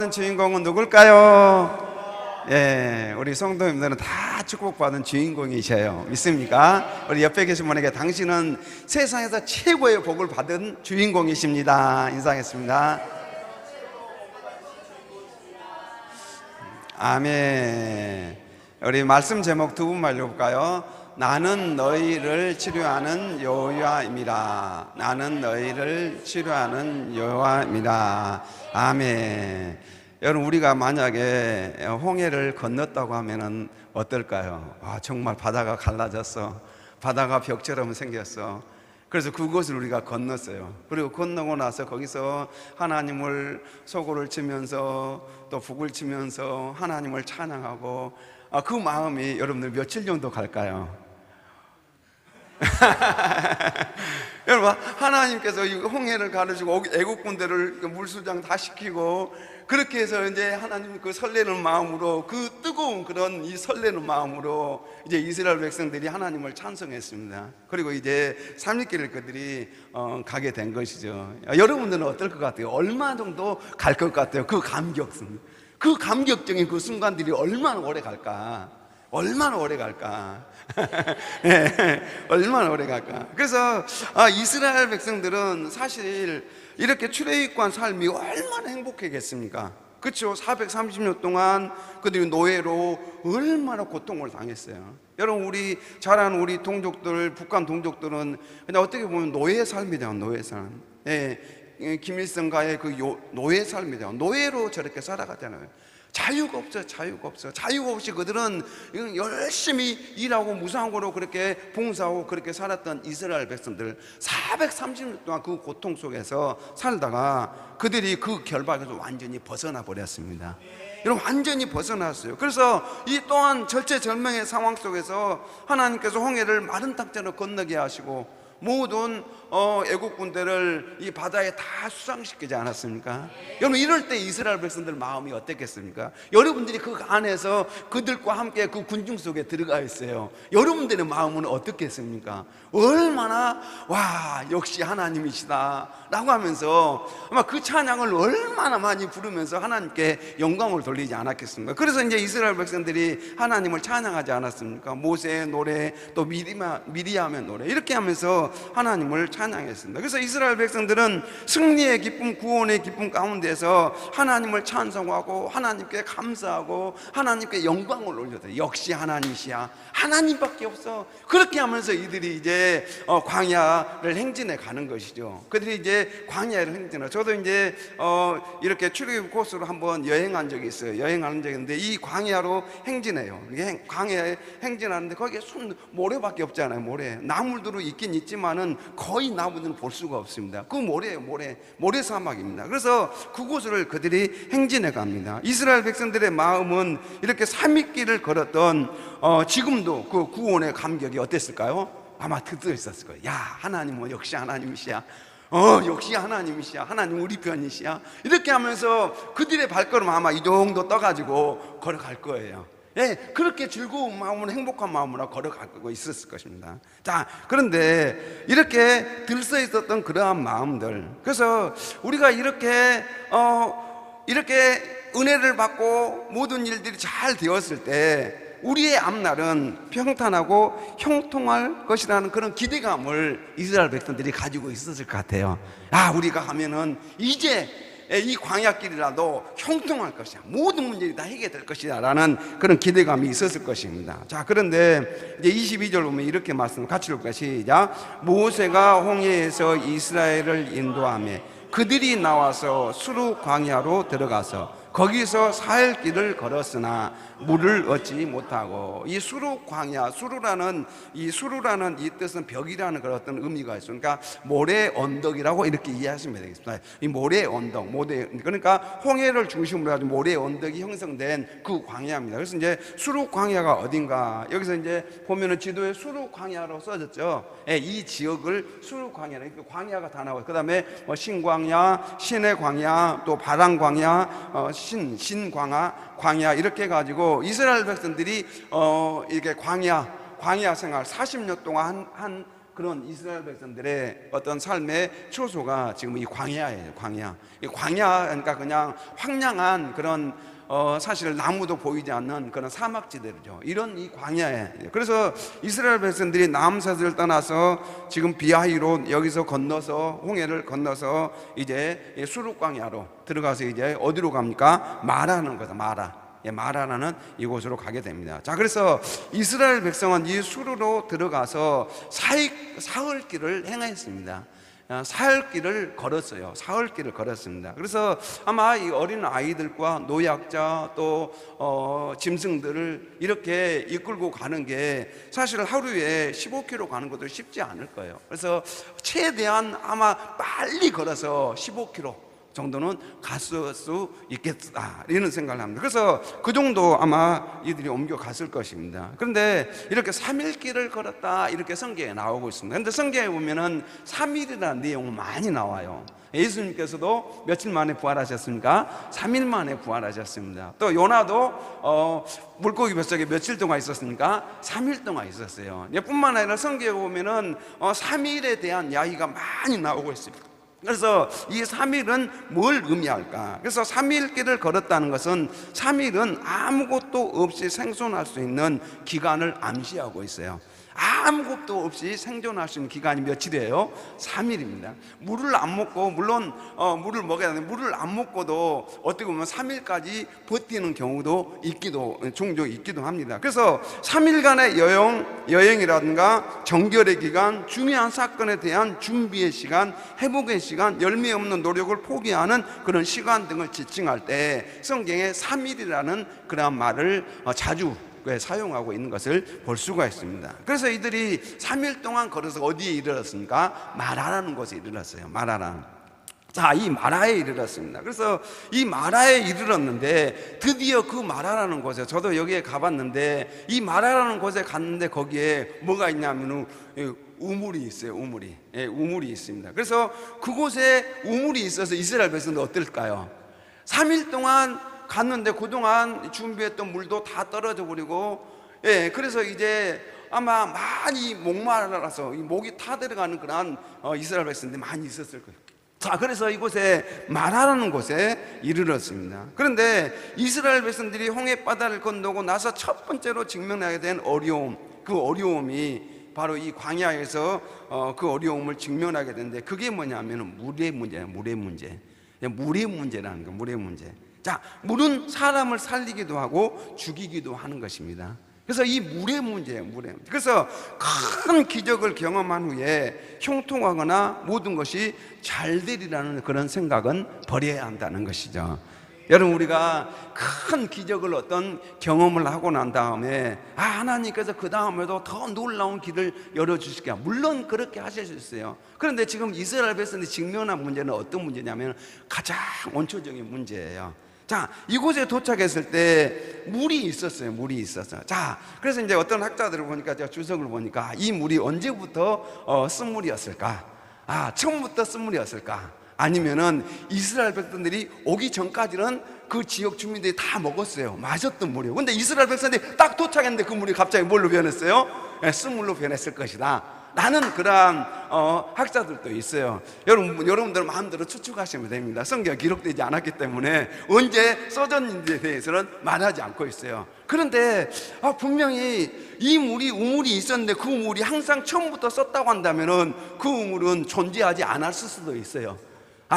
주인공은 누굴까요? 예, 우리 성도님들은 다 축복받은 주인공이셔요. 믿습니까? 우리 옆에 계신 분에게 당신은 세상에서 최고의 복을 받은 주인공이십니다. 인사하겠습니다. 아멘. 우리 말씀 제목 두 분만 읽어볼까요? 나는 너희를 치료하는 여호와입니다. 나는 너희를 치료하는 여호와입니다. 아멘. 여러분, 우리가 만약에 홍해를 건넜다고 하면은 어떨까요? 정말 바다가 갈라졌어. 바다가 벽처럼 생겼어. 그래서 그곳을 우리가 건넜어요. 그리고 건너고 나서 거기서 하나님을 소고를 치면서 또 북을 치면서 하나님을 찬양하고, 그 마음이 여러분들 며칠 정도 갈까요? 여러분, 하나님께서 이 홍해를 가르치고 애국군대를 물수장 다 시키고, 그렇게 해서 이제 하나님 그 설레는 마음으로, 그 뜨거운 그런 이 설레는 마음으로 이제 이스라엘 백성들이 하나님을 찬송했습니다. 그리고 이제 삼위길 그들이 가게 된 것이죠. 여러분들은 어떨 것 같아요? 얼마 정도 갈 것 같아요? 그 감격적인 그 순간들이 얼마나 오래 갈까? 얼마나 오래 갈까? 네, 얼마나 오래 갈까? 그래서 이스라엘 백성들은 사실 이렇게 출애굽한 삶이 얼마나 행복했겠습니까? 그렇죠? 430년 동안 그들이 노예로 얼마나 고통을 당했어요. 여러분, 우리 잘 아는 우리 동족들, 북한 동족들은 그냥 어떻게 보면 노예 삶이죠. 노예 삶. 예, 김일성가의 그 노예 삶이죠. 노예로 저렇게 살아가잖아요. 자유가 없어. 자유가 없이 그들은 열심히 일하고 무상으로 그렇게 봉사하고 그렇게 살았던 이스라엘 백성들, 430년 동안 그 고통 속에서 살다가 그들이 그 결박에서 완전히 벗어나 버렸습니다. 여러분, 완전히 벗어났어요. 그래서 이 또한 절체절명의 상황 속에서 하나님께서 홍해를 마른 땅처럼 건너게 하시고 모든 애국군대를 이 바다에 다 수상시키지 않았습니까? 여러분, 이럴 때 이스라엘 백성들 마음이 어땠겠습니까? 여러분들이 그 안에서 그들과 함께 그 군중 속에 들어가 있어요. 여러분들의 마음은 어떻겠습니까? 얼마나 역시 하나님이시다 라고 하면서 아마 그 찬양을 얼마나 많이 부르면서 하나님께 영광을 돌리지 않았겠습니까? 그래서 이제 이스라엘 백성들이 하나님을 찬양하지 않았습니까? 모세의 노래, 또 미리암의 노래, 이렇게 하면서 하나님을 찬양했습니다. 그래서 이스라엘 백성들은 승리의 기쁨, 구원의 기쁨 가운데서 하나님을 찬송하고 하나님께 감사하고 하나님께 영광을 올려드려요. 역시 하나님이시야, 하나님밖에 없어. 그렇게 하면서 이들이 이제 광야를 행진해 가는 것이죠. 그들이 이제 광야를 행진해. 저도 이제 이렇게 출애굽 코스로 한번 여행한 적이 있어요. 여행하는 적이 있는데 이 광야로 행진해요. 광야에 행진하는데 거기에 모래밖에 없잖아요. 나무들도 있긴 있지만은 거의 나무들은 볼 수가 없습니다. 그 모래 사막입니다. 그래서 그곳을 그들이 행진해 갑니다. 이스라엘 백성들의 마음은 이렇게 삼위길을 걸었던 지금도 그 구원의 감격이 어땠을까요? 아마 들떠 있었을 거예요. 하나님은 역시 하나님이시야. 역시 하나님이시야. 하나님 우리 편이시야. 이렇게 하면서 그들의 발걸음 아마 이 정도 떠가지고 걸어갈 거예요. 예, 그렇게 즐거운 마음으로, 행복한 마음으로 걸어가고 있었을 것입니다. 자, 그런데 이렇게 들떠 있었던 그러한 마음들, 그래서 우리가 이렇게 은혜를 받고 모든 일들이 잘 되었을 때 우리의 앞날은 평탄하고 형통할 것이라는 그런 기대감을 이스라엘 백성들이 가지고 있었을 것 같아요. 우리가 가면은 이제 이 광야길이라도 형통할 것이야, 모든 문제가 다 해결될 것이야 라는 그런 기대감이 있었을 것입니다. 자, 그런데 이제 22절 보면 이렇게 말씀 같이 읽을까요? 시작. 모세가 홍해에서 이스라엘을 인도하며 그들이 나와서 수르 광야로 들어가서 거기서 4일 길을 걸었으나 물을 얻지 못하고, 이 수르 광야, 수르라는 이 뜻은 벽이라는 그런 어떤 의미가 있어요. 그러니까 모래 언덕이라고 이렇게 이해하시면 되겠습니다. 이 모래 언덕, 그러니까 홍해를 중심으로 해가지고 모래 언덕이 형성된 그 광야입니다. 그래서 이제 수르 광야가 어딘가, 여기서 이제 보면은 지도에 수르 광야로 써졌죠. 이 지역을 수르 광야라, 광야가 다 나와요. 그 다음에 신광야, 신의 광야, 또 바람 광야, 신광야 이렇게 해가지고 이스라엘 백성들이 이렇게 광야 생활 40년 동안 한 그런 이스라엘 백성들의 어떤 삶의 초소가 지금 이 광야예요. 광야. 이 광야, 그러니까 그냥 황량한 그런 사실 나무도 보이지 않는 그런 사막지대죠. 이런 이 광야에. 그래서 이스라엘 백성들이 남사를 떠나서 지금 비하이로 여기서 건너서 홍해를 건너서 이제 수르 광야로 들어가서 이제 어디로 갑니까? 마라는 거다. 마라라는 이곳으로 가게 됩니다. 자, 그래서 이스라엘 백성은 이 수르로 들어가서 사흘길을 행했습니다. 사흘길을 걸었어요. 사흘길을 걸었습니다. 그래서 아마 이 어린 아이들과 노약자 또 짐승들을 이렇게 이끌고 가는 게 사실 하루에 15km 가는 것도 쉽지 않을 거예요. 그래서 최대한 아마 빨리 걸어서 15km 정도는 갔을 수 있겠다 이런 생각을 합니다. 그래서 그 정도 아마 이들이 옮겨갔을 것입니다. 그런데 이렇게 3일길을 걸었다 이렇게 성경에 나오고 있습니다. 그런데 성경에 보면은 3일이라는 내용은 많이 나와요. 예수님께서도 며칠 만에 부활하셨습니까? 3일 만에 부활하셨습니다. 또 요나도 물고기 뱃속에 며칠 동안 있었습니까? 3일 동안 있었어요. 뿐만 아니라 성경에 보면은 3일에 대한 이야기가 많이 나오고 있습니다. 그래서 이 3일은 뭘 의미할까? 그래서 3일길을 걸었다는 것은 3일은 아무것도 없이 생존할 수 있는 기간을 암시하고 있어요. 아무것도 없이 생존할 수 있는 기간이 며칠이에요? 3일입니다. 물을 안 먹고, 물론 물을 먹어야 되는데 물을 안 먹고도 어떻게 보면 3일까지 버티는 경우도 종종 있기도 합니다. 그래서 3일간의 여행이라든가 정결의 기간, 중요한 사건에 대한 준비의 시간, 회복의 시간, 열매 없는 노력을 포기하는 그런 시간 등을 지칭할 때 성경에 3일이라는 그런 말을 자주 사용하고 있는 것을 볼 수가 있습니다. 그래서 이들이 3일 동안 걸어서 어디에 이르렀습니까? 마라라는 곳에 이르렀어요. 마라라. 자, 이 마라에 이르렀습니다. 그래서 이 마라에 이르렀는데 드디어 그 마라라는 곳에, 저도 여기에 가봤는데 이 마라라는 곳에 갔는데 거기에 뭐가 있냐면 우물이 있어요. 우물이 있습니다. 그래서 그곳에 우물이 있어서 이스라엘 백성들 어떨까요? 3일 동안 갔는데 그동안 준비했던 물도 다 떨어져 버리고, 그래서 이제 아마 많이 목마라서 목이 타들어가는 그런 이스라엘 백성들이 많이 있었을 거예요. 자, 그래서 이곳에 마라라는 곳에 이르렀습니다. 그런데 이스라엘 백성들이 홍해바다를 건너고 나서 첫 번째로 직면하게 된 어려움, 그 어려움이 바로 이 광야에서 그 어려움을 직면하게 되는데 그게 뭐냐면 물의 문제예요. 물의 문제라는 거, 물의 문제. 자, 물은 사람을 살리기도 하고 죽이기도 하는 것입니다. 그래서 이 물의 문제예요. 그래서 큰 기적을 경험한 후에 형통하거나 모든 것이 잘 되리라는 그런 생각은 버려야 한다는 것이죠. 여러분, 우리가 큰 기적을 어떤 경험을 하고 난 다음에 하나님께서 그 다음에도 더 놀라운 길을 열어주실게요. 물론 그렇게 하실 수 있어요. 그런데 지금 이스라엘 백성들이 직면한 문제는 어떤 문제냐면 가장 원초적인 문제예요. 자, 이곳에 도착했을 때 물이 있었어요. 자, 그래서 이제 어떤 학자들을 보니까, 제가 주석을 보니까 이 물이 언제부터 쓴물이었을까? 처음부터 쓴물이었을까? 아니면은 이스라엘 백성들이 오기 전까지는 그 지역 주민들이 다 먹었어요. 마셨던 물이에요. 근데 이스라엘 백성들이 딱 도착했는데 그 물이 갑자기 뭘로 변했어요? 쓴물로 변했을 것이다 라는 그러한 학자들도 있어요. 여러분들 마음대로 추측하시면 됩니다. 성경에 기록되지 않았기 때문에 언제 써졌는지에 대해서는 말하지 않고 있어요. 그런데 분명히 이 우물이 있었는데 그 우물이 항상 처음부터 썼다고 한다면은 그 우물은 존재하지 않았을 수도 있어요.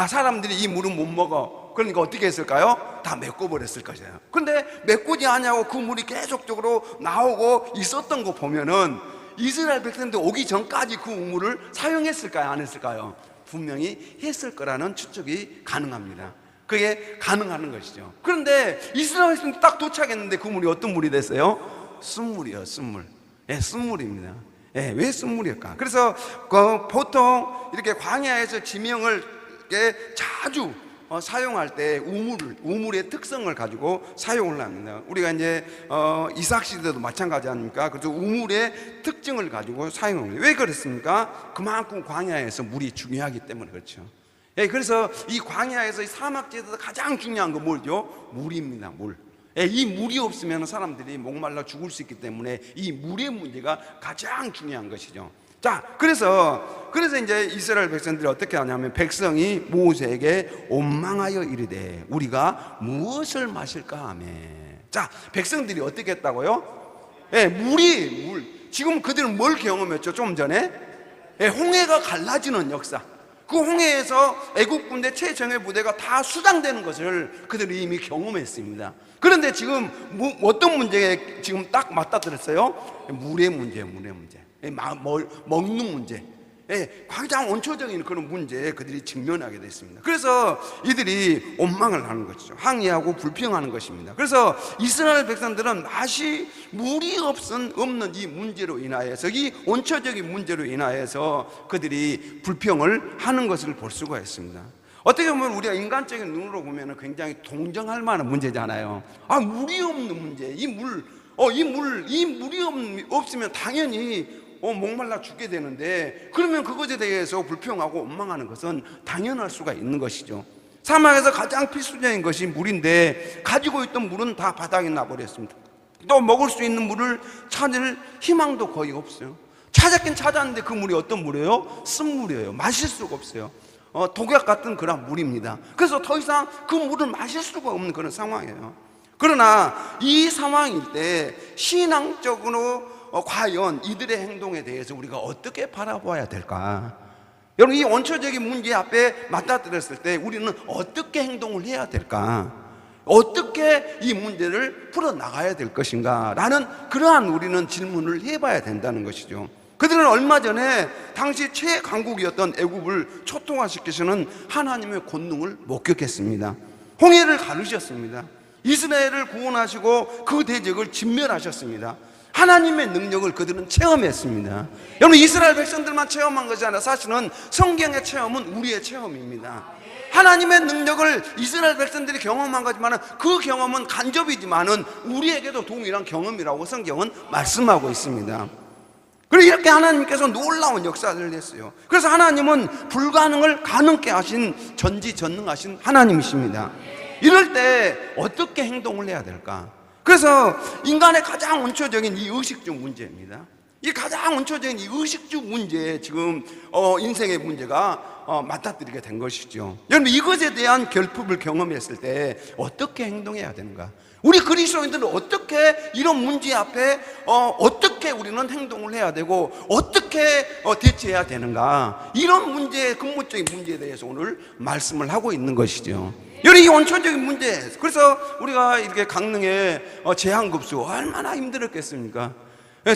사람들이 이 물은 못 먹어. 그러니까 어떻게 했을까요? 다 메꿔버렸을 것이에요. 근데 메꾸지 않냐고 그 물이 계속적으로 나오고 있었던 거 보면은 이스라엘 백성들 오기 전까지 그 우물을 사용했을까요? 안 했을까요? 분명히 했을 거라는 추측이 가능합니다. 그게 가능한 것이죠. 그런데 이스라엘 백성들이 딱 도착했는데 그 물이 어떤 물이 됐어요? 쓴물이요, 쓴물. 쓴물입니다. 왜 쓴물일까? 그래서 보통 이렇게 광야에서 지명을 자주 사용할 때 우물의 특성을 가지고 사용을 합니다. 우리가 이제 이삭 시대도 마찬가지 아닙니까? 그래서 우물의 특징을 가지고 사용합니다. 왜 그렇습니까? 그만큼 광야에서 물이 중요하기 때문에 그렇죠. 그래서 이 광야에서 이 사막지대에서 가장 중요한 건 뭐죠? 물입니다. 물. 이 물이 없으면 사람들이 목말라 죽을 수 있기 때문에 이 물의 문제가 가장 중요한 것이죠. 자, 그래서 이제 이스라엘 백성들이 어떻게 하냐면 백성이 모세에게 원망하여 이르되 우리가 무엇을 마실까 하며. 자, 백성들이 어떻게 했다고요? 예, 물. 지금 그들은 뭘 경험했죠? 좀 전에 홍해가 갈라지는 역사. 그 홍해에서 애국 군대 최정예 부대가 다 수장되는 것을 그들이 이미 경험했습니다. 그런데 지금 어떤 문제에 지금 딱 맞닥뜨렸어요? 물의 문제. 먹는 문제. 가장 원초적인 그런 문제에 그들이 직면하게 됐습니다. 그래서 이들이 원망을 하는 것이죠. 항의하고 불평하는 것입니다. 그래서 이스라엘 백성들은 물이 없는 이 문제로 인하여서, 이 원초적인 문제로 인하여서 그들이 불평을 하는 것을 볼 수가 있습니다. 어떻게 보면 우리가 인간적인 눈으로 보면 굉장히 동정할 만한 문제잖아요. 물이 없는 문제. 이 물이 없으면 당연히 목말라 죽게 되는데, 그러면 그것에 대해서 불평하고 원망하는 것은 당연할 수가 있는 것이죠. 사막에서 가장 필수적인 것이 물인데 가지고 있던 물은 다 바닥에 나버렸습니다. 또 먹을 수 있는 물을 찾을 희망도 거의 없어요. 찾았긴 찾았는데 그 물이 어떤 물이에요? 쓴물이에요. 마실 수가 없어요. 독약 같은 그런 물입니다. 그래서 더 이상 그 물을 마실 수가 없는 그런 상황이에요. 그러나 이 상황일 때 신앙적으로 과연 이들의 행동에 대해서 우리가 어떻게 바라봐야 될까? 여러분, 이 원초적인 문제 앞에 맞닥뜨렸을 때 우리는 어떻게 행동을 해야 될까? 어떻게 이 문제를 풀어나가야 될 것인가? 라는 그러한 우리는 질문을 해봐야 된다는 것이죠. 그들은 얼마 전에 당시 최강국이었던 애굽을 초토화시키시는 하나님의 권능을 목격했습니다. 홍해를 가르셨습니다. 이스라엘을 구원하시고 그 대적을 진멸하셨습니다. 하나님의 능력을 그들은 체험했습니다. 여러분, 이스라엘 백성들만 체험한 것이 아니라 사실은 성경의 체험은 우리의 체험입니다. 하나님의 능력을 이스라엘 백성들이 경험한 거지만 그 경험은 간접이지만 우리에게도 동일한 경험이라고 성경은 말씀하고 있습니다. 그리고 이렇게 하나님께서 놀라운 역사를 했어요. 그래서 하나님은 불가능을 가능케 하신 전지전능하신 하나님이십니다. 이럴 때 어떻게 행동을 해야 될까? 그래서 인간의 가장 원초적인 이 의식주 문제입니다. 이 가장 원초적인 이 의식주 문제에 지금 인생의 문제가 맞닥뜨리게 된 것이죠. 여러분, 이것에 대한 결핍을 경험했을 때 어떻게 행동해야 되는가? 우리 그리스도인들은 어떻게 이런 문제 앞에 어떻게 우리는 행동을 해야 되고 어떻게 대처해야 되는가? 이런 문제의 근본적인 문제에 대해서 오늘 말씀을 하고 있는 것이죠. 여기 이 원초적인 문제. 그래서 우리가 이렇게 강릉에 제한급수 얼마나 힘들었겠습니까?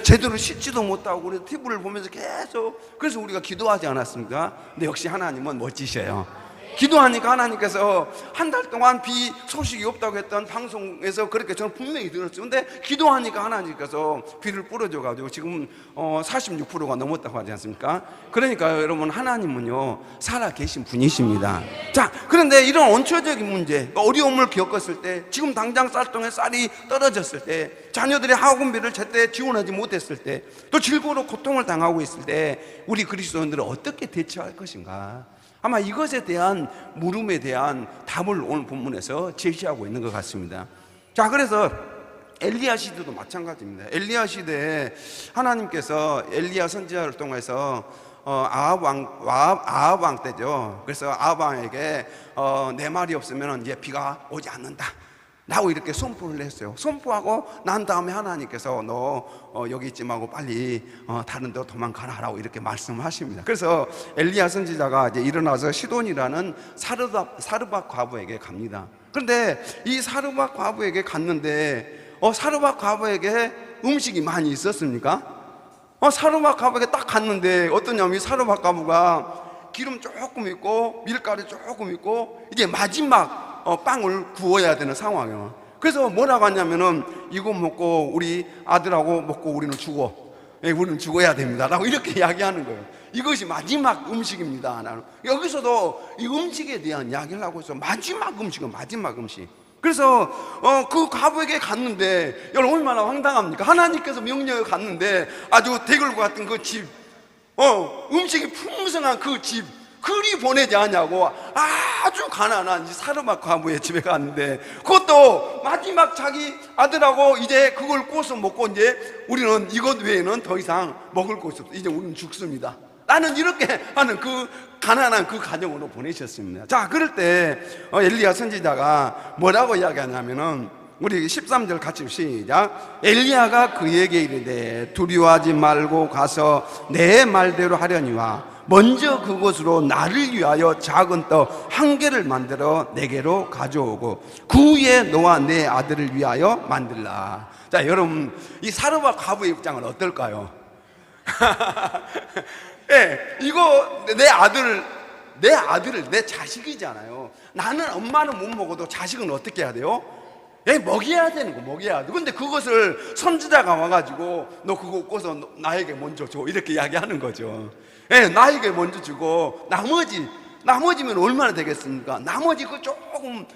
제대로 씻지도 못하고 우리 TV를 보면서 계속, 그래서 우리가 기도하지 않았습니까? 근데 역시 하나님은 멋지셔요. 기도하니까 하나님께서 한 달 동안 비 소식이 없다고 했던 방송에서 그렇게 저는 분명히 들었어요. 근데 기도하니까 하나님께서 비를 뿌려줘가지고 지금 46%가 넘었다고 하지 않습니까? 그러니까 여러분, 하나님은요 살아계신 분이십니다. 자, 그런데 이런 원초적인 문제, 어려움을 겪었을 때, 지금 당장 쌀통에 쌀이 떨어졌을 때, 자녀들의 학원비를 제때 지원하지 못했을 때, 또 질고로 고통을 당하고 있을 때 우리 그리스도인들은 어떻게 대처할 것인가? 아마 이것에 대한 물음에 대한 답을 오늘 본문에서 제시하고 있는 것 같습니다. 자, 그래서 엘리야 시대도 마찬가지입니다. 엘리야 시대에 하나님께서 엘리야 선지자를 통해서 아합 왕 때죠. 그래서 아합 왕에게 내 말이 없으면 이제 비가 오지 않는다 라고 이렇게 선포를 했어요. 선포하고 난 다음에 하나님께서 너 여기 있지 말고 빨리 다른 데 도망가라 라고 이렇게 말씀하십니다. 그래서 엘리야 선지자가 이제 일어나서 시돈이라는 사르밧 과부에게 갑니다. 그런데 이 사르밧 과부에게 갔는데 사르밧 과부에게 음식이 많이 있었습니까? 사르밧 과부에게 딱 갔는데 어떠냐면 이 사르밧 과부가 기름 조금 있고 밀가루 조금 있고 이제 마지막 빵을 구워야 되는 상황이에요. 그래서 뭐라고 하냐면은 이거 먹고 우리 아들하고 먹고 우리는 우리는 죽어야 됩니다 라고 이렇게 이야기하는 거예요. 이것이 마지막 음식입니다. 나는 여기서도 이 음식에 대한 이야기를 하고 있어. 마지막 음식은 마지막 음식. 그래서 그 과부에게 갔는데 여러분 얼마나 황당합니까? 하나님께서 명령을 갔는데 아주 대궐과 같은 그 집, 음식이 풍성한 그 집, 그리 보내지 않냐고 아주 가난한 이 사르막 과부의 집에 갔는데, 그것도 마지막 자기 아들하고 이제 그걸 구워서 먹고, 이제 우리는 이것 외에는 더 이상 먹을 것이 없어, 이제 우리는 죽습니다, 나는 이렇게 하는 그 가난한 그 가정으로 보내셨습니다. 자, 그럴 때 엘리야 선지자가 뭐라고 이야기하냐면은, 우리 13절 같이 시작. 엘리야가 그에게 이르되 두려워하지 말고 가서 내 말대로 하려니와 먼저 그곳으로 나를 위하여 작은 떡 한 개를 만들어 내게로 가져오고 그 후에 너와 내 아들을 위하여 만들라. 자, 여러분, 이 사르밧 과부의 입장은 어떨까요? 예, 이거 내 아들을, 내 자식이잖아요. 나는 엄마는 못 먹어도 자식은 어떻게 해야 돼요? 예, 먹여야 되는 거, 먹여야 돼. 근데 그것을 선지자가 와가지고 너 그거 꿔서 나에게 먼저 줘, 이렇게 이야기하는 거죠. 예, 나에게 먼저 주고 나머지면 얼마나 되겠습니까? 나머지 그 조금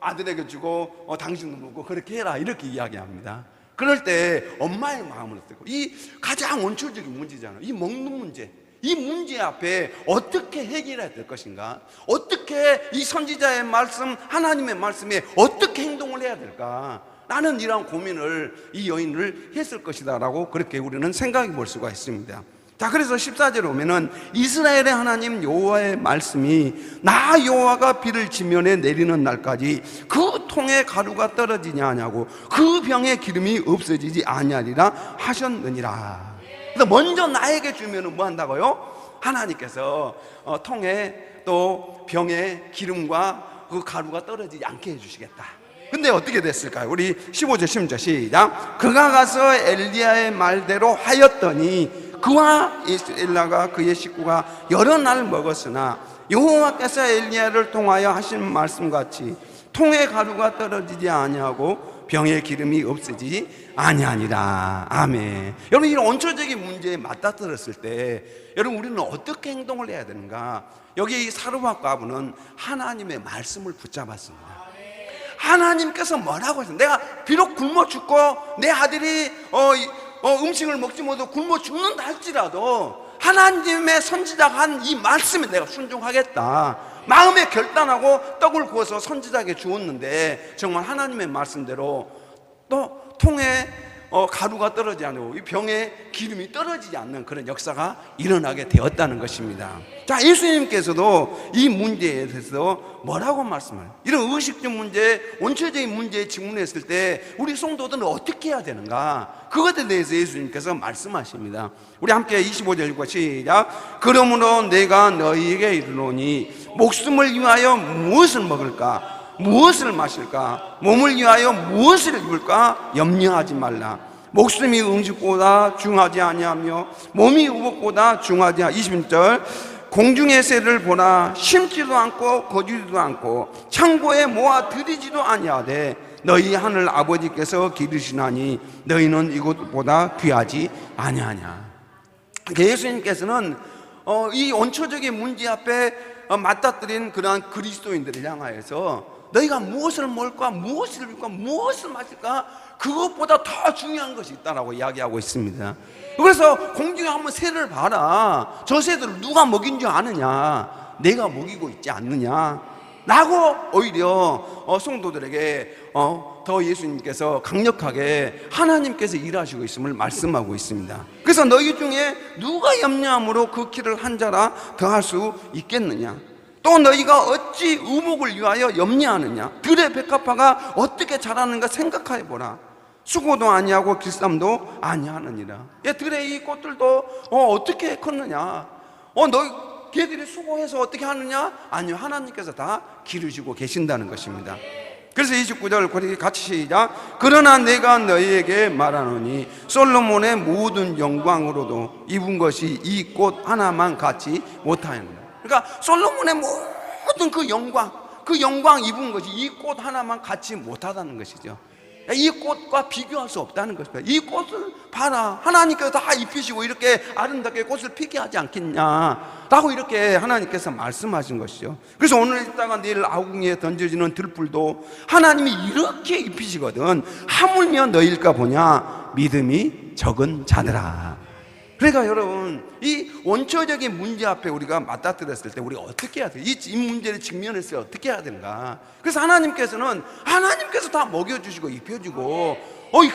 아들에게 주고 당신도 먹고 그렇게 해라, 이렇게 이야기합니다. 그럴 때 엄마의 마음은 어떻고, 이 가장 원초적인 문제잖아요. 이 먹는 문제, 이 문제 앞에 어떻게 해결해야 될 것인가, 어떻게 이 선지자의 말씀, 하나님의 말씀에 어떻게 행동을 해야 될까, 나는 이러한 고민을 이 여인을 했을 것이다 라고 그렇게 우리는 생각해 볼 수가 있습니다. 자, 그래서 14절에 오면은 이스라엘의 하나님 여호와의 말씀이 나 여호와가 비를 지면에 내리는 날까지 그 통에 가루가 떨어지냐 하냐고 그 병에 기름이 없어지지 아니하리라 하셨느니라. 그래서 먼저 나에게 주면은 뭐 한다고요? 하나님께서 통에 또 병에 기름과 그 가루가 떨어지지 않게 해주시겠다. 근데 어떻게 됐을까요? 우리 15절 16절 시작. 그가 가서 엘리야의 말대로 하였더니 그와 엘리야가 그의 식구가 여러 날 먹었으나 여호와께서 엘리야를 통하여 하신 말씀같이 통에 가루가 떨어지지 아니하고 병에 기름이 없어지지 아니하니라. 아멘. 여러분, 이런 원초적인 문제에 맞닥뜨렸을 때 여러분, 우리는 어떻게 행동을 해야 되는가? 여기 이 사르밧 과부는 하나님의 말씀을 붙잡았습니다. 하나님께서 뭐라고 하셨어요? 내가 비록 굶어 죽고 내 아들이 음식을 먹지 못하고 굶어 죽는다 할지라도 하나님의 선지자가 한 이 말씀에 내가 순종하겠다, 마음에 결단하고 떡을 구워서 선지자에게 주었는데 정말 하나님의 말씀대로 또 통에 가루가 떨어지지 않고 이 병에 기름이 떨어지지 않는 그런 역사가 일어나게 되었다는 것입니다. 자, 예수님께서도 이 문제에 대해서 뭐라고 말씀해요? 이런 의식적 문제, 원초적인 문제에 직면했을 때 우리 성도들은 어떻게 해야 되는가? 그것에 대해서 예수님께서 말씀하십니다. 우리 함께 25절 읽고 시작. 그러므로 내가 너희에게 이르노니 목숨을 위하여 무엇을 먹을까? 무엇을 마실까? 몸을 위하여 무엇을 입을까? 염려하지 말라. 목숨이 음식보다 중하지 아니하며 몸이 의복보다 중하지 아니하며. 20절. 공중의 새를 보라. 심지도 않고 거두지도 않고 창고에 모아 들이지도 아니하되 너희 하늘 아버지께서 기르시나니 너희는 이것보다 귀하지 아니하냐. 예수님께서는 이 원초적인 문제 앞에 맞닥뜨린 그러한 그리스도인들을 향하여서 너희가 무엇을 먹을까, 무엇을 입을까, 무엇을 마실까, 그것보다 더 중요한 것이 있다라고 이야기하고 있습니다. 그래서 공중에 한번 새를 봐라. 저 새들을 누가 먹인 줄 아느냐? 내가 먹이고 있지 않느냐? 라고 오히려 성도들에게 더 예수님께서 강력하게 하나님께서 일하시고 있음을 말씀하고 있습니다. 그래서 너희 중에 누가 염려함으로 그 키를 한 자라 더할 수 있겠느냐? 또 너희가 어찌 의복을 위하여 염려하느냐? 들의 백합화가 어떻게 자라는가 생각해보라. 수고도 아니하고 길쌈도 아니하느니라. 들의 이 꽃들도 어떻게 컸느냐? 걔들이 수고해서 어떻게 하느냐? 아니요, 하나님께서 다 기르시고 계신다는 것입니다. 그래서 29절 같이 시작. 그러나 내가 너희에게 말하노니 솔로몬의 모든 영광으로도 입은 것이 이 꽃 하나만 같이 못하였느니라. 그러니까 솔로몬의 모든 그 영광 입은 것이 이 꽃 하나만 같이 못하다는 것이죠. 이 꽃과 비교할 수 없다는 것입니다. 이 꽃을 봐라. 하나님께서 다 입히시고 이렇게 아름답게 꽃을 피게 하지 않겠냐 라고 이렇게 하나님께서 말씀하신 것이죠. 그래서 오늘 있다가 내일 아궁이에 던져지는 들풀도 하나님이 이렇게 입히시거든. 하물며 너희일까 보냐? 믿음이 적은 자들아. 그러니까 여러분, 이 원초적인 문제 앞에 우리가 맞닥뜨렸을 때 우리가 어떻게 해야 돼? 이 문제를 직면했을 때 어떻게 해야 되는가? 그래서 하나님께서 다 먹여주시고 입혀주고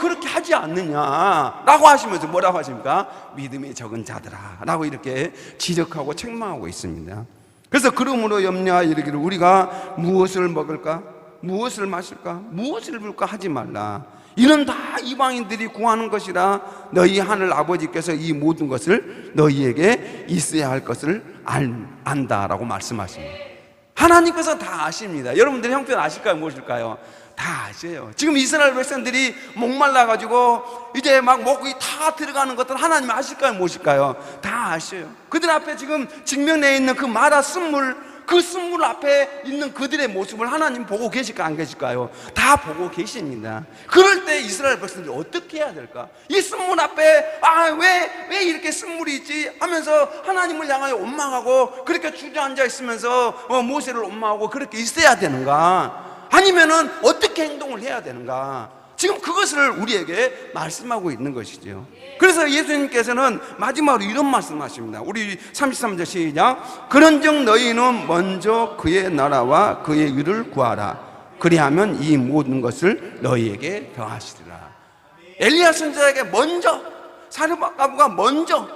그렇게 하지 않느냐라고 하시면서 뭐라고 하십니까? 믿음이 적은 자들아 라고 이렇게 지적하고 책망하고 있습니다. 그래서 그러므로 염려하여 이르기를 우리가 무엇을 먹을까? 무엇을 마실까? 무엇을 입을까? 하지 말라. 이는 다 이방인들이 구하는 것이라 너희 하늘 아버지께서 이 모든 것을 너희에게 있어야 할 것을 안다라고 말씀하십니다. 하나님께서 다 아십니다. 여러분들이 형편 아실까요? 무엇일까요? 다 아셔요. 지금 이스라엘 백성들이 목말라가지고 이제 막 목이 다 들어가는 것들 하나님 아실까요? 무엇일까요? 다 아셔요. 그들 앞에 지금 직면해 있는 그 마라 쓴물, 그 쓴물 앞에 있는 그들의 모습을 하나님 보고 계실까 안 계실까요? 다 보고 계십니다. 그럴 때 이스라엘 백성들이 어떻게 해야 될까? 이 쓴물 앞에 왜 이렇게 쓴물이 있지? 하면서 하나님을 향하여 원망하고 그렇게 주저앉아 있으면서 모세를 원망하고 그렇게 있어야 되는가? 아니면은 어떻게 행동을 해야 되는가? 지금 그것을 우리에게 말씀하고 있는 것이죠. 그래서 예수님께서는 마지막으로 이런 말씀하십니다. 우리 33절 시작. 그런즉 너희는 먼저 그의 나라와 그의 의를 구하라. 그리하면 이 모든 것을 너희에게 더하시리라. 엘리야 선지자에게 먼저, 사르밧가부가 먼저,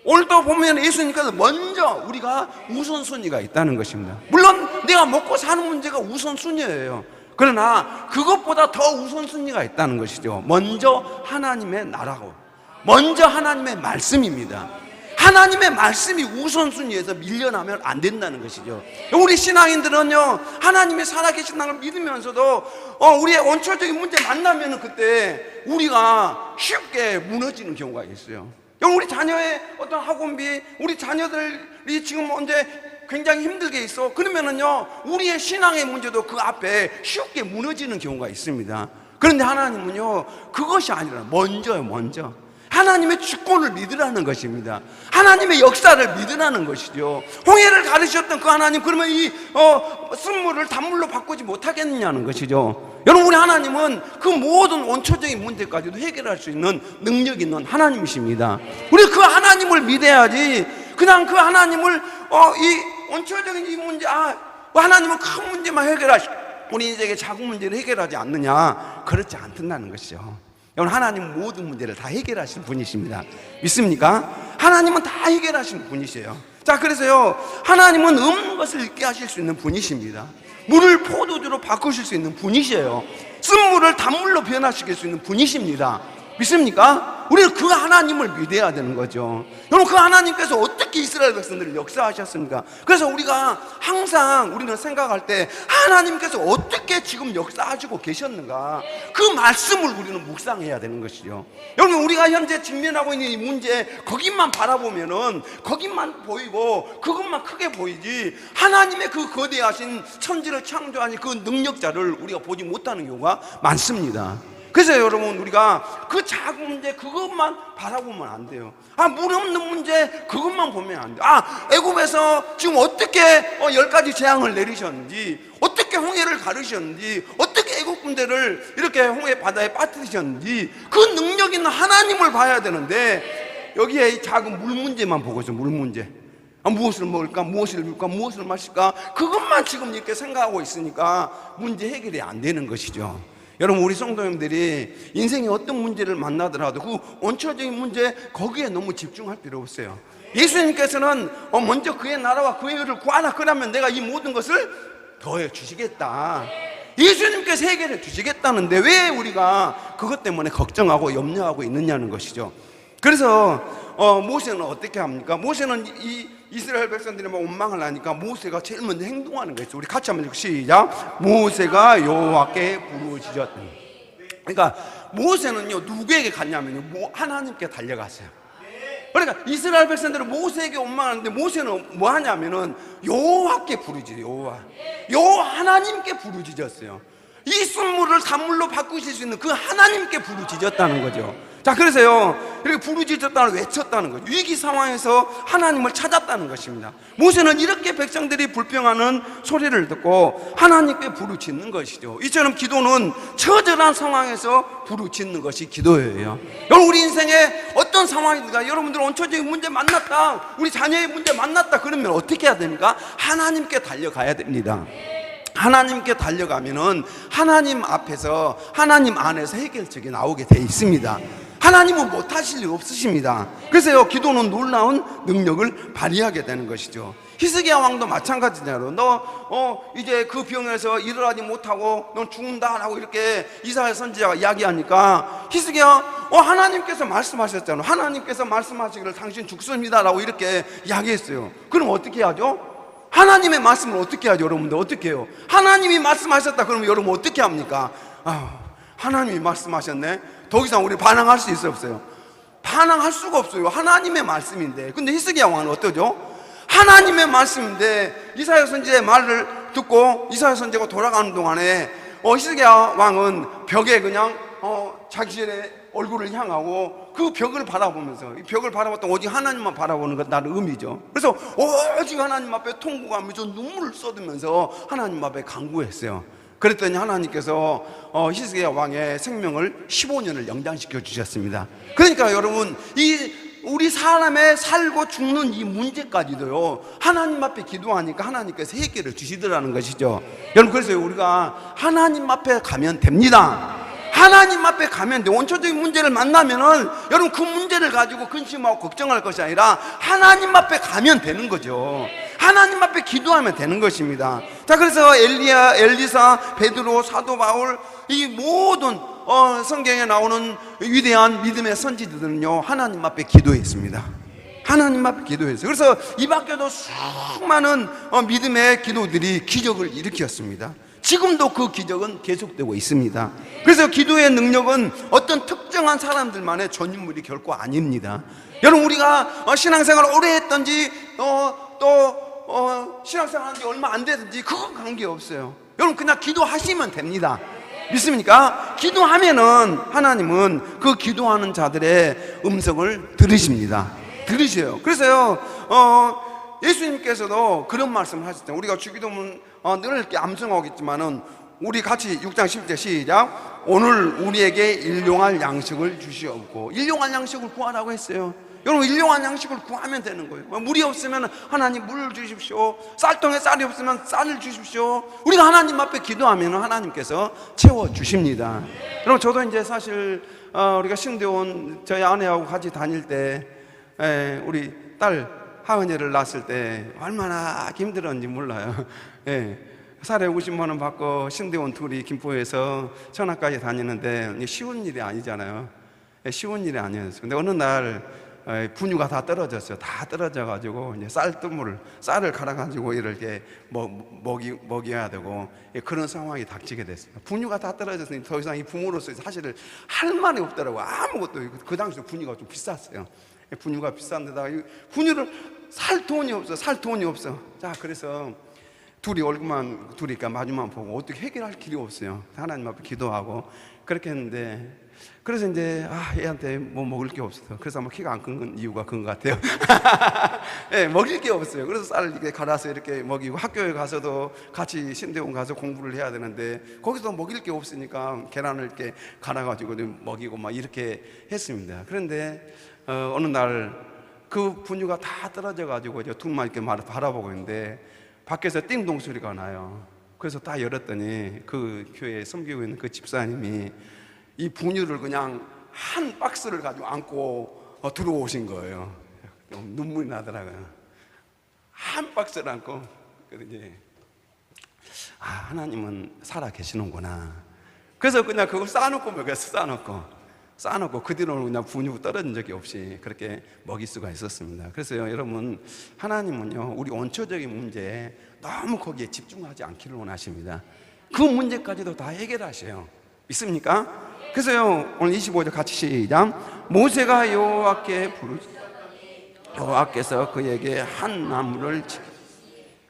오늘도 보면 예수님께서 먼저 우리가 우선순위가 있다는 것입니다. 물론 내가 먹고 사는 문제가 우선순위예요. 그러나 그것보다 더 우선순위가 있다는 것이죠. 먼저 하나님의 나라고, 먼저 하나님의 말씀입니다. 하나님의 말씀이 우선순위에서 밀려나면 안 된다는 것이죠. 우리 신앙인들은요, 하나님이 살아계신다는 걸 믿으면서도 우리의 원초적인 문제 만나면 그때 우리가 쉽게 무너지는 경우가 있어요. 우리 자녀의 어떤 학원비, 우리 자녀들이 지금 언제 굉장히 힘들게 있어. 그러면은요, 우리의 신앙의 문제도 그 앞에 쉽게 무너지는 경우가 있습니다. 그런데 하나님은요, 그것이 아니라 먼저 하나님의 주권을 믿으라는 것입니다. 하나님의 역사를 믿으라는 것이죠. 홍해를 가르셨던 그 하나님, 그러면 이 쓴물을 단물로 바꾸지 못하겠느냐는 것이죠. 여러분, 우리 하나님은 그 모든 원초적인 문제까지도 해결할 수 있는 능력 있는 하나님이십니다. 우리 그 하나님을 믿어야지 그냥 그 하나님을 이 원초적인 이 문제, 하나님은 큰 문제만 해결하시고 우리 인생의 작은 문제를 해결하지 않느냐, 그렇지 않다는 것이죠. 여러분, 하나님은 모든 문제를 다 해결하시는 분이십니다. 믿습니까? 하나님은 다 해결하시는 분이세요. 자, 그래서요, 하나님은 없는 것을 있게 하실 수 있는 분이십니다. 물을 포도주로 바꾸실 수 있는 분이세요. 쓴물을 단물로 변화시킬 수 있는 분이십니다. 믿습니까? 우리는 그 하나님을 믿어야 되는 거죠. 여러분, 그 하나님께서 어떻게 이스라엘 백성들을 역사하셨습니까? 그래서 우리가 항상 우리는 생각할 때 하나님께서 어떻게 지금 역사하시고 계셨는가, 그 말씀을 우리는 묵상해야 되는 것이죠. 여러분, 우리가 현재 직면하고 있는 이 문제, 거기만 바라보면은 거기만 보이고 그것만 크게 보이지 하나님의 그 거대하신 천지를 창조하신 그 능력자를 우리가 보지 못하는 경우가 많습니다. 그래서 여러분, 우리가 그 작은 문제 그것만 바라보면 안 돼요. 물 없는 문제 그것만 보면 안 돼요. 애굽에서 지금 어떻게 10가지 재앙을 내리셨는지, 어떻게 홍해를 가르셨는지, 어떻게 애굽 군대를 이렇게 홍해 바다에 빠뜨리셨는지 그 능력 있는 하나님을 봐야 되는데, 여기에 이 작은 물 문제만 보고 있어요. 물 문제. 무엇을 먹을까, 무엇을 입을까, 무엇을 마실까, 그것만 지금 이렇게 생각하고 있으니까 문제 해결이 안 되는 것이죠. 여러분, 우리 성도님들이 인생에 어떤 문제를 만나더라도 그 원초적인 문제, 거기에 너무 집중할 필요 없어요. 예수님께서는 먼저 그의 나라와 그의 의를 구하라, 그러면 내가 이 모든 것을 더해 주시겠다. 예수님께서 해결해 주시겠다는데 왜 우리가 그것 때문에 걱정하고 염려하고 있느냐는 것이죠. 그래서 모세는 어떻게 합니까? 모세는 이 이스라엘 백성들이 막 원망을 하니까 모세가 제일 먼저 행동하는 거였어요. 우리 같이 한번 시작. 모세가 여호와께 부르짖었다. 그러니까 모세는요, 누구에게 갔냐면요, 하나님께 달려갔어요. 그러니까 이스라엘 백성들은 모세에게 원망하는데 모세는 뭐 하냐면은 여호와께 부르짖어요. 여호와 하나님께 부르짖었어요. 이 쓴물을 단물로 바꾸실 수 있는 그 하나님께 부르짖었다는 거죠. 자, 그래서요, 이렇게 부르짖었다는, 외쳤다는 거죠. 위기 상황에서 하나님을 찾았다는 것입니다. 모세는 이렇게 백성들이 불평하는 소리를 듣고 하나님께 부르짖는 것이죠. 이처럼 기도는 처절한 상황에서 부르짖는 것이 기도예요. 여러분, 우리 인생에 어떤 상황이든가, 여러분들 원초적인 문제 만났다, 우리 자녀의 문제 만났다, 그러면 어떻게 해야 됩니까? 하나님께 달려가야 됩니다. 하나님께 달려가면은 하나님 앞에서, 하나님 안에서 해결책이 나오게 돼 있습니다. 하나님은 못하실 일 없으십니다. 그래서요, 기도는 놀라운 능력을 발휘하게 되는 것이죠. 히스기야 왕도 마찬가지잖아요. 너 이제 그 병에서 일어나지 못하고 넌 죽는다라고 이렇게 이사야 선지자가 이야기하니까 히스기야, 하나님께서 말씀하셨잖아요. 하나님께서 말씀하시기를 당신 죽습니다라고 이렇게 이야기했어요. 그럼 어떻게 하죠? 하나님의 말씀을 어떻게 하죠, 여러분들? 어떻게 해요? 하나님이 말씀하셨다 그러면 여러분 어떻게 합니까? 하나님이 말씀하셨네? 더 이상 우리 반항할 수 있어요, 없어요? 반항할 수가 없어요. 하나님의 말씀인데. 근데 히스기야 왕은 어떠죠? 하나님의 말씀인데 이사야 선지자의 말을 듣고 이사야 선지자가 돌아가는 동안에 히스기야 왕은 벽에 그냥 자기의 얼굴을 향하고 그 벽을 바라보면서, 이 벽을 바라봤던 오직 하나님만 바라보는 것, 나는 의미죠. 그래서 오직 하나님 앞에 통곡하면서 눈물을 쏟으면서 하나님 앞에 간구했어요. 그랬더니 하나님께서 히스기야 왕의 생명을 15년을 연장시켜 주셨습니다. 그러니까 여러분, 우리 사람의 살고 죽는 이 문제까지도요, 하나님 앞에 기도하니까 하나님께서 해결을 주시더라는 것이죠. 여러분, 그래서 우리가 하나님 앞에 가면 됩니다. 하나님 앞에 가면 돼. 원초적인 문제를 만나면은 여러분, 그 문제를 가지고 근심하고 걱정할 것이 아니라 하나님 앞에 가면 되는 거죠. 하나님 앞에 기도하면 되는 것입니다. 자, 그래서 엘리야, 엘리사, 베드로, 사도 바울, 이 모든 성경에 나오는 위대한 믿음의 선지자들은요, 하나님 앞에 기도했습니다. 하나님 앞에 기도했어요. 그래서 이 밖에도 수많은 믿음의 기도들이 기적을 일으켰습니다. 지금도 그 기적은 계속되고 있습니다. 그래서 기도의 능력은 어떤 특정한 사람들만의 전유물이 결코 아닙니다. 여러분, 우리가 신앙생활을 오래 했든지 신앙생활 한 지 얼마 안 됐든지 그건 관계없어요. 여러분, 그냥 기도하시면 됩니다. 믿습니까? 기도하면은 하나님은 그 기도하는 자들의 음성을 들으십니다. 들으셔요. 그래서요, 예수님께서도 그런 말씀을 하셨잖아요. 우리가 주기도문 늘 이렇게 암송하겠지만은, 우리 같이 6장 10절 시작. 오늘 우리에게 일용할 양식을 주시옵고. 일용할 양식을 구하라고 했어요. 여러분, 일용할 양식을 구하면 되는 거예요. 물이 없으면 하나님 물을 주십시오. 쌀통에 쌀이 없으면 쌀을 주십시오. 우리가 하나님 앞에 기도하면 하나님께서 채워주십니다. 여러분, 저도 이제 사실 우리가 신대원 저희 아내하고 같이 다닐 때 우리 딸 하은이를 낳았을 때 얼마나 힘들었는지 몰라요. 살에 50만 원 받고 신대원 둘이 김포에서 천안까지 다니는데 쉬운 일이 아니잖아요. 쉬운 일이 아니었어요. 근데 어느 날 분유가 다 떨어졌어요. 다 떨어져가지고 이제 쌀을 갈아가지고 이렇게 먹여야 되고 그런 상황이 닥치게 됐어요. 분유가 다 떨어졌으니 더 이상 이 부모로서 사실 할 말이 없더라고요. 아무것도. 그 당시에 분유가 좀 비쌌어요. 분유가 비싼데다가 분유를 살 돈이 없어. 자, 그래서 둘이 얼굴만 둘이니까 마주만 보고 어떻게 해결할 길이 없어요. 하나님 앞에 기도하고 그렇게 했는데, 그래서 이제 얘한테 뭐 먹을 게 없어서, 그래서 아마 키가 안 큰 이유가 그런 것 같아요. 먹일 게 없어요. 그래서 쌀을 이렇게 갈아서 이렇게 먹이고, 학교에 가서도 같이 신대원 가서 공부를 해야 되는데 거기서 먹일 게 없으니까 계란을 이렇게 갈아가지고 먹이고 막 이렇게 했습니다. 그런데 어느 날 그 분유가 다 떨어져가지고 이제 둘만 이렇게 바라보고 있는데 밖에서 띵동 소리가 나요. 그래서 딱 열었더니 그 교회에 섬기고 있는 그 집사님이 이 분유를 그냥 한 박스를 가지고 안고 들어오신 거예요. 눈물이 나더라고요. 한 박스를 안고. 그래서 이제 하나님은 살아 계시는구나. 그래서 그냥 그걸 쌓아놓고 먹였어. 쌓아놓고 그 뒤로는 그냥 분유 떨어진 적이 없이 그렇게 먹일 수가 있었습니다. 그래서 여러분, 하나님은요, 우리 원초적인 문제에 너무 거기에 집중하지 않기를 원하십니다. 그 문제까지도 다 해결하셔요. 믿습니까? 그래서요, 오늘 25절 같이 시작. 모세가 여호와께 부르시더니 여호와께서 그에게 한 나무를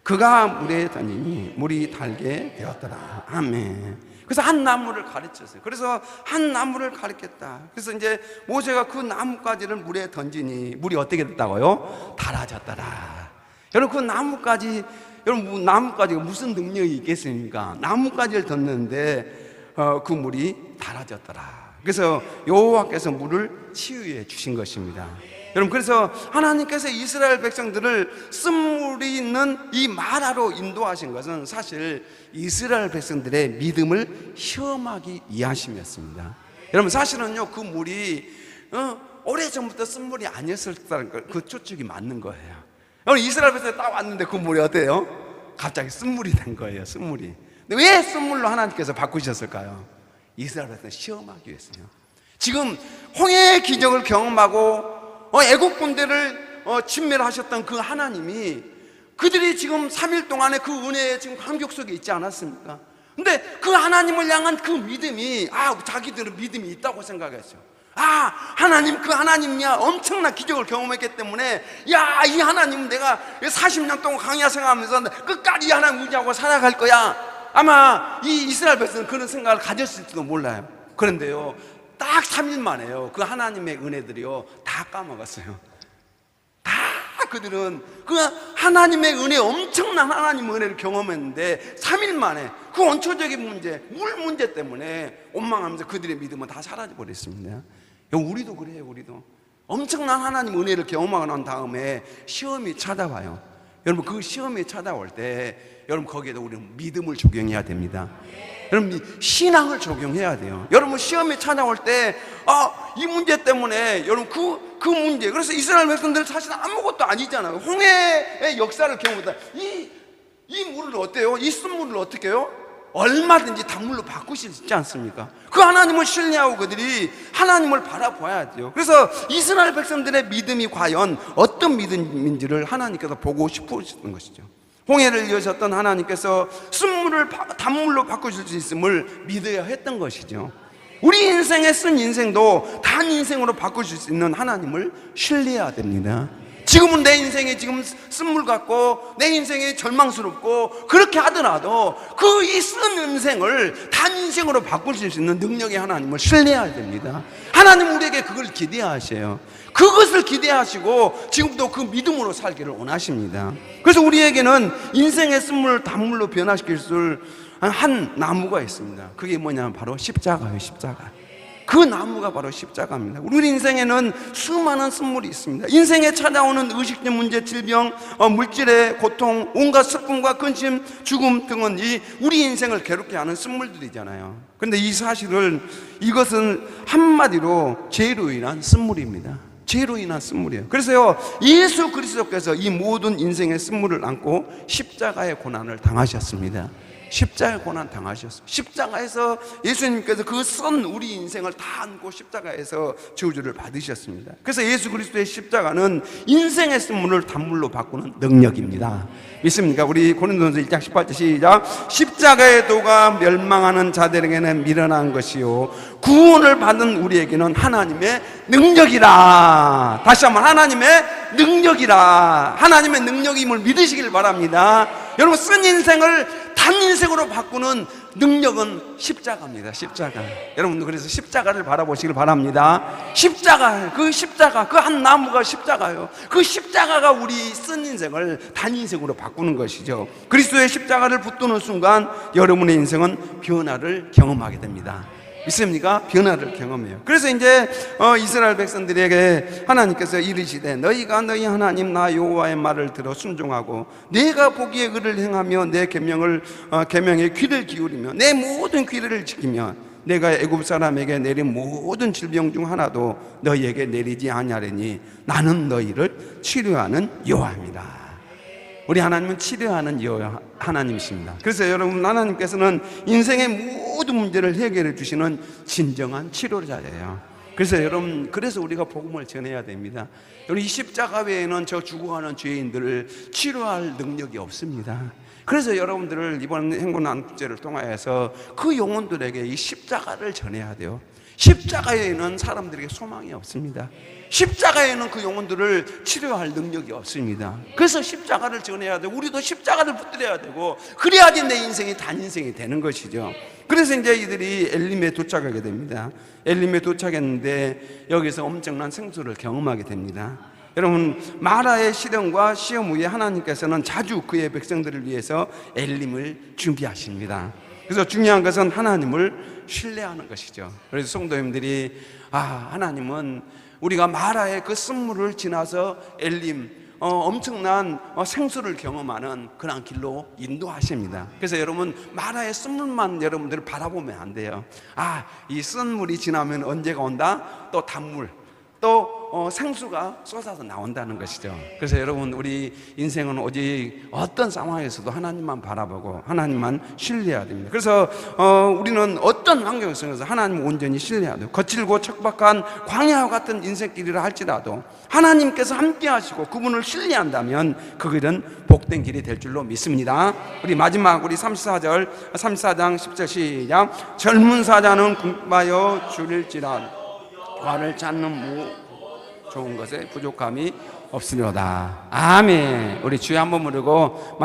그가 물에 던지니 물이 달게 되었더라. 아멘. 그래서 한 나무를 가르쳤어요. 그래서 한 나무를 가르쳤다. 그래서 이제 모세가 그 나뭇가지를 물에 던지니 물이 어떻게 됐다고요? 달아졌더라. 여러분 그 나뭇가지, 여러분 나뭇가지가 무슨 능력이 있겠습니까? 나뭇가지를 던졌는데 그 물이 달아졌더라. 그래서 여호와께서 물을 치유해 주신 것입니다. 여러분 그래서 하나님께서 이스라엘 백성들을 쓴물이 있는 이 마라로 인도하신 것은 사실 이스라엘 백성들의 믿음을 시험하기 위하심이었습니다. 여러분 사실은요 그 물이 오래전부터 쓴물이 아니었었다는 그 추측이 맞는 거예요. 여러분 이스라엘 백성이 딱 왔는데 그 물이 어때요? 갑자기 쓴물이 된 거예요. 쓴물이. 근데 왜 쓴물로 하나님께서 바꾸셨을까요? 이스라엘 백성을 시험하기 위해서요. 지금 홍해의 기적을 경험하고 애국 군대를 진멸하셨던 그 하나님이 그들이 지금 3일 동안의 그 은혜에 지금 감격 속에 있지 않았습니까? 근데 그 하나님을 향한 그 믿음이 자기들은 믿음이 있다고 생각했어요. 하나님 그 하나님이야 엄청난 기적을 경험했기 때문에 이 하나님 내가 40년 동안 강야 생활하면서 끝까지 이 하나님 의지하고 살아갈 거야. 아마 이 이스라엘 백성은 그런 생각을 가졌을지도 몰라요. 그런데요 딱 3일 만에요 그 하나님의 은혜들이요 다 까먹었어요. 다 그들은 그 하나님의 은혜, 엄청난 하나님의 은혜를 경험했는데 3일 만에 그 원초적인 문제, 물 문제 때문에 원망하면서 그들의 믿음은 다 사라져 버렸습니다. 우리도 그래요. 우리도 엄청난 하나님 은혜를 경험하고 난 다음에 시험이 찾아와요. 여러분 그 시험이 찾아올 때 여러분 거기에도 우리는 믿음을 적용해야 됩니다. 여러분 신앙을 적용해야 돼요. 여러분 시험이 찾아올 때 이 문제 때문에 여러분 그 문제, 그래서 이스라엘 백성들 사실 아무것도 아니잖아요. 홍해의 역사를 경험했다. 이 물을 어때요? 이 쓴물을 어떻게 해요? 얼마든지 단물로 바꾸실 수 있지 않습니까? 그 하나님을 신뢰하고 그들이 하나님을 바라봐야 돼요. 그래서 이스라엘 백성들의 믿음이 과연 어떤 믿음인지를 하나님께서 보고 싶으셨던 것이죠. 홍해를 이으셨던 하나님께서 쓴물을 단물로 바꾸실 수 있음을 믿어야 했던 것이죠. 우리 인생의 쓴 인생도 단 인생으로 바꾸실 수 있는 하나님을 신뢰해야 됩니다. 지금은 내 인생이 지금 쓴물 같고 내 인생이 절망스럽고 그렇게 하더라도 그 이 쓴 인생을 단 인생으로 바꾸실 수 있는 능력의 하나님을 신뢰해야 됩니다. 하나님 우리에게 그걸 기대하셔요. 그것을 기대하시고 지금도 그 믿음으로 살기를 원하십니다. 그래서 우리에게는 인생의 쓴물을 단물로 변화시킬 수 한 나무가 있습니다. 그게 뭐냐면 바로 십자가예요. 십자가. 그 나무가 바로 십자가입니다. 우리 인생에는 수많은 쓴물이 있습니다. 인생에 찾아오는 의식적 문제, 질병, 물질의 고통, 온갖 슬픔과 근심, 죽음 등은 우리 인생을 괴롭게 하는 쓴물들이잖아요. 그런데 이 사실을, 이것은 한마디로 죄로 인한 쓴물입니다. 죄로 인한 쓴물이에요. 그래서요 예수 그리스도께서 이 모든 인생의 쓴물을 안고 십자가의 고난을 당하셨습니다. 십자가의 고난 당하셨어요. 십자가에서 예수님께서 그 선 우리 인생을 다 안고 십자가에서 저주를 받으셨습니다. 그래서 예수 그리스도의 십자가는 인생의 쓴물을 단물로 바꾸는 능력입니다. 믿습니까? 우리 고린도전서 1장 18절 시작. 십자가의 도가 멸망하는 자들에게는 미련한 것이요 구원을 받은 우리에게는 하나님의 능력이라. 다시 한번 하나님의 능력이라. 하나님의 능력임을 믿으시길 바랍니다. 여러분 쓴 인생을 단 인생으로 바꾸는 능력은 십자가입니다. 십자가. 여러분도 그래서 십자가를 바라보시길 바랍니다. 십자가, 그 한 나무가 십자가예요. 그 십자가가 우리 쓴 인생을 단 인생으로 바꾸는 것이죠. 그리스도의 십자가를 붙드는 순간 여러분의 인생은 변화를 경험하게 됩니다. 믿습니까? 변화를 경험해요. 그래서 이제 이스라엘 백성들에게 하나님께서 이르시되 너희가 너희 하나님 나 여호와의 말을 들어 순종하고 내가 보기에 의를 행하며 내 계명에 귀를 기울이며 내 모든 규례를 지키며 내가 애굽 사람에게 내린 모든 질병 중 하나도 너희에게 내리지 아니하리니 나는 너희를 치료하는 여호와입니다. 우리 하나님은 치료하는 하나님이십니다. 그래서 여러분 하나님께서는 인생의 모든 문제를 해결해 주시는 진정한 치료자예요. 그래서 여러분 그래서 우리가 복음을 전해야 됩니다. 여러분 이 십자가 외에는 저 죽어가는 죄인들을 치료할 능력이 없습니다. 그래서 여러분들을 이번 행군한국제를 통하여서 그 영혼들에게 이 십자가를 전해야 돼요. 십자가에는 사람들에게 소망이 없습니다. 십자가에는 그 영혼들을 치료할 능력이 없습니다. 그래서 십자가를 전해야 되고 우리도 십자가를 붙들어야 되고 그래야지 내 인생이 단인생이 되는 것이죠. 그래서 이제 이들이 엘림에 도착하게 됩니다. 엘림에 도착했는데 여기서 엄청난 생수를 경험하게 됩니다. 여러분, 마라의 시련과 시험 후에 하나님께서는 자주 그의 백성들을 위해서 엘림을 준비하십니다. 그래서 중요한 것은 하나님을 신뢰하는 것이죠. 그래서 성도님들이 하나님은 우리가 마라의 그 쓴물을 지나서 엘림 엄청난 생수를 경험하는 그런 길로 인도하십니다. 그래서 여러분, 마라의 쓴물만 여러분들 바라보면 안 돼요. 이 쓴물이 지나면 언제가 온다? 또 단물, 또 생수가 쏟아서 나온다는 것이죠. 그래서 여러분, 우리 인생은 오직 어떤 상황에서도 하나님만 바라보고 하나님만 신뢰해야 됩니다. 그래서 우리는 어떤 환경 속에서 하나님을 온전히 신뢰해야 돼요. 거칠고 척박한 광야와 같은 인생길이라 할지라도 하나님께서 함께 하시고 그분을 신뢰한다면 그 길은 복된 길이 될 줄로 믿습니다. 우리 마지막 우리 34장 10절 시작. 젊은 사자는 궁핍하여 줄일지라 화를 찾는 좋은 것에 부족함이 없으려다. 아멘. 우리 주여 한번 부르고